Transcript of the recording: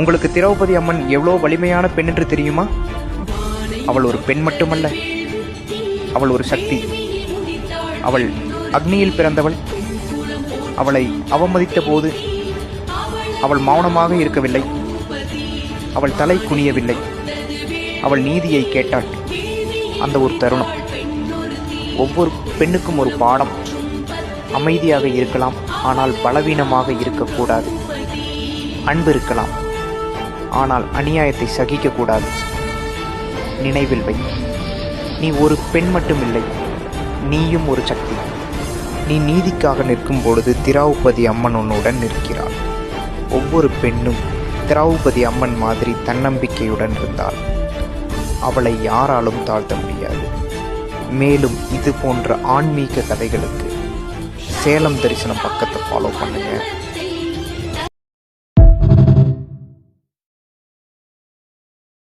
உங்களுக்கு திரௌபதி அம்மன் எவ்வளோ வலிமையான பெண் என்று தெரியுமா? அவள் ஒரு பெண் மட்டுமல்ல, அவள் ஒரு சக்தி. அவள் அக்னியில் பிறந்தவள். அவளை அவமதித்த போது அவள் மௌனமாக இருக்கவில்லை. அவள் தலை குனியவில்லை. அவள் நீதியை கேட்டாள். அந்த ஒரு தருணம் ஒவ்வொரு பெண்ணுக்கும் ஒரு பாடம். அமைதியாக இருக்கலாம், ஆனால் பலவீனமாக இருக்கக்கூடாது. அன்பு இருக்கலாம், ஆனால் அநியாயத்தை சகிக்கக்கூடாது. நினைவில் வை, நீ ஒரு பெண் மட்டுமில்லை, நீயும் ஒரு சக்தி. நீ நீதிக்காக நிற்கும் பொழுது திரௌபதி அம்மன் உன்னுடன் நிற்கிறாள். ஒவ்வொரு பெண்ணும் திரௌபதி அம்மன் மாதிரி தன்னம்பிக்கையுடன் இருந்தாள். அவளை யாராலும் தாழ்த்த முடியாது. மேலும் இது போன்ற ஆன்மீக கதைகளுக்கு சேலம் தரிசனம் பக்கத்தை ஃபாலோ பண்ணுங்க.